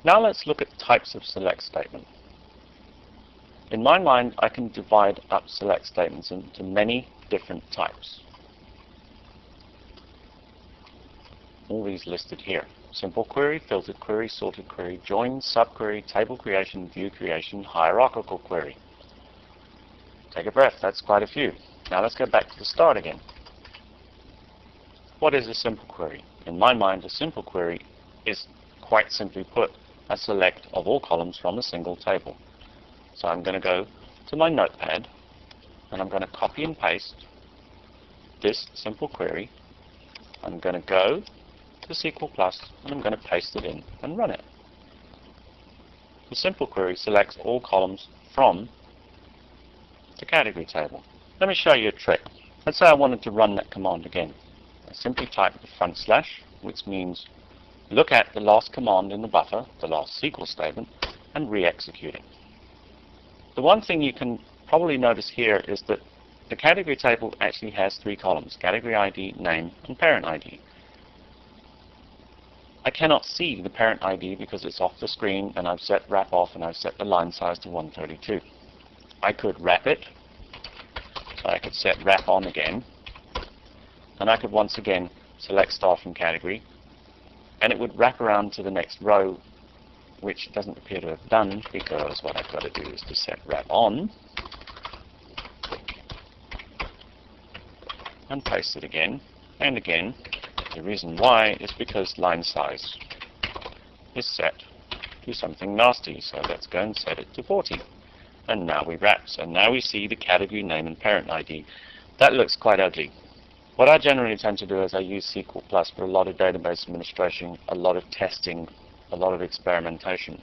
Now let's look at types of select statement. In my mind, I can divide up select statements into many different types. All these listed here. Simple query, filtered query, sorted query, join, subquery, table creation, view creation, hierarchical query. Take a breath, that's quite a few. Now let's go back to the start again. What is a simple query? In my mind, a simple query is, quite simply put, a select of all columns from a single table. So I'm going to go to my notepad and I'm going to copy and paste this simple query. I'm going to go to SQL Plus and I'm going to paste it in and run it. The simple query selects all columns from the category table. Let me show you a trick. Let's say I wanted to run that command again. I simply type the front slash, which means look at the last command in the buffer, the last SQL statement, and re-execute it. The one thing you can probably notice here is that the category table actually has three columns: category ID, name, and parent ID. I cannot see the parent ID because it's off the screen and I've set wrap off and I've set the line size to 132. I could wrap it, so I could set wrap on again, and I could once again select star from category, and it would wrap around to the next row, which doesn't appear to have done, because what I've got to do is to set wrap on and paste it again and again. The reason why is because line size is set to something nasty, so let's go and set it to 40. And now we wrap, so now we see the category name and parent ID. That looks quite ugly. What I generally tend to do is I use SQL Plus for a lot of database administration, a lot of testing, a lot of experimentation.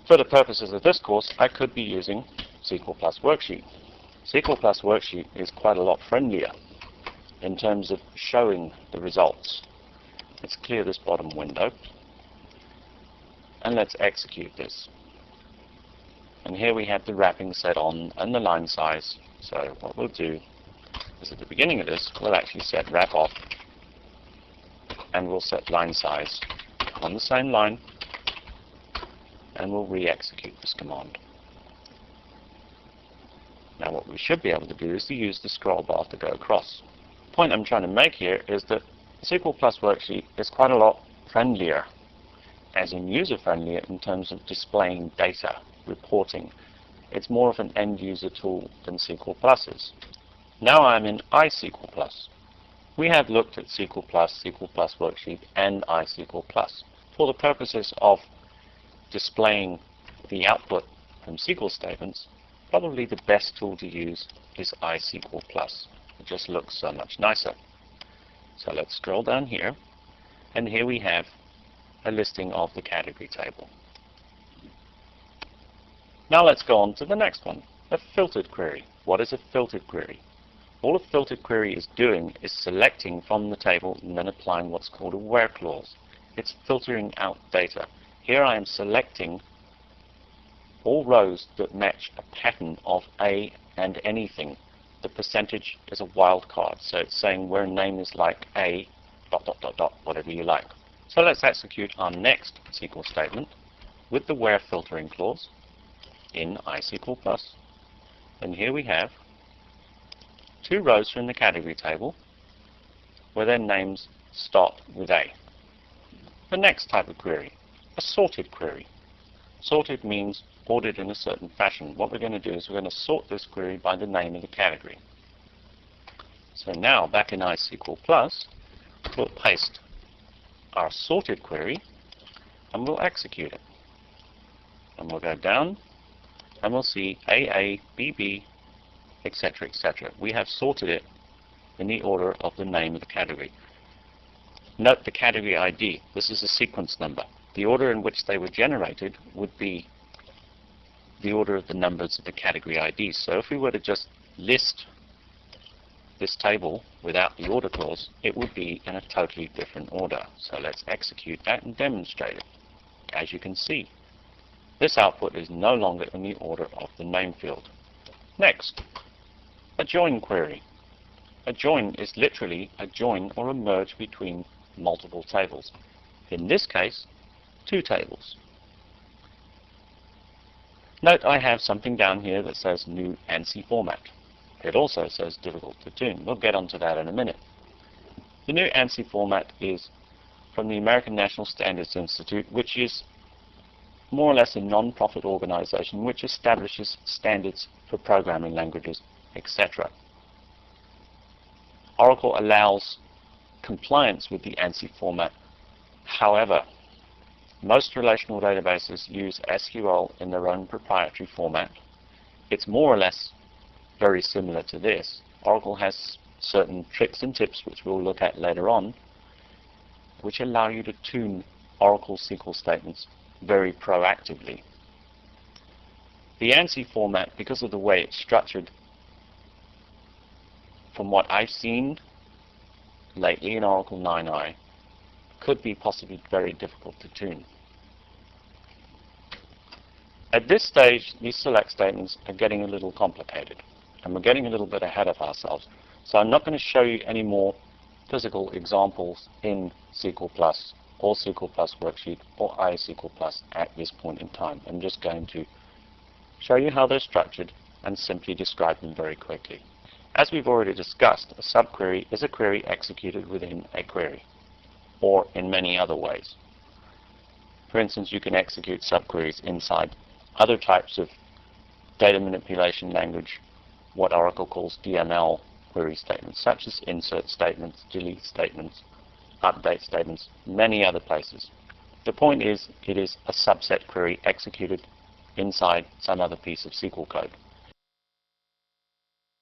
For the purposes of this course, I could be using SQL Plus Worksheet. SQL Plus Worksheet is quite a lot friendlier in terms of showing the results. Let's clear this bottom window and let's execute this. And here we have the wrapping set on and the line size. So what we'll do is at the beginning of this, we'll actually set wrap off and we'll set line size on the same line, and we'll re-execute this command. Now what we should be able to do is to use the scroll bar to go across. The point I'm trying to make here is that SQL Plus Worksheet is quite a lot friendlier, as in user-friendlier in terms of displaying data, reporting. It's more of an end-user tool than SQL Plus is. Now I'm in iSQL Plus. We have looked at SQL Plus Worksheet, and iSQL Plus. For the purposes of displaying the output from SQL statements, probably the best tool to use is iSQL Plus. It just looks so much nicer. So let's scroll down here, and here we have a listing of the category table. Now let's go on to the next one, a filtered query. What is a filtered query? All a filtered query is doing is selecting from the table and then applying what's called a where clause. It's filtering out data. Here I am selecting all rows that match a pattern of A and anything. The percentage is a wildcard, so it's saying where name is like A, ... whatever you like. So let's execute our next SQL statement with the where filtering clause in iSQL Plus. And here we have two rows from the category table where their names start with A. The next type of query, a sorted query. Sorted means ordered in a certain fashion. What we're going to do is we're going to sort this query by the name of the category. So now, back in iSQL Plus, we'll paste our sorted query and we'll execute it. And we'll go down and we'll see AA, BB, etc., etc. We have sorted it in the order of the name of the category. Note the category ID. This is a sequence number. The order in which they were generated would be the order of the numbers of the category IDs. So if we were to just list this table without the order clause, it would be in a totally different order. So let's execute that and demonstrate it. As you can see, this output is no longer in the order of the name field. Next, a join query. A join is literally a join or a merge between multiple tables. In this case, two tables. Note I have something down here that says new ANSI format. It also says difficult to tune. We'll get onto that in a minute. The new ANSI format is from the American National Standards Institute, which is more or less a non-profit organization which establishes standards for programming languages, etc. Oracle allows compliance with the ANSI format. However, most relational databases use SQL in their own proprietary format. It's more or less very similar to this. Oracle has certain tricks and tips, which we'll look at later on, which allow you to tune Oracle SQL statements very proactively. The ANSI format, because of the way it's structured, from what I've seen lately in Oracle 9i, could be possibly very difficult to tune. At this stage, these select statements are getting a little complicated, and we're getting a little bit ahead of ourselves. So I'm not going to show you any more physical examples in SQL Plus or SQL Plus Worksheet or iSQL Plus at this point in time. I'm just going to show you how they're structured and simply describe them very quickly. As we've already discussed, a subquery is a query executed within a query, or in many other ways. For instance, you can execute subqueries inside other types of data manipulation language, what Oracle calls DML query statements, such as insert statements, delete statements, update statements, many other places. The point is, it is a subset query executed inside some other piece of SQL code.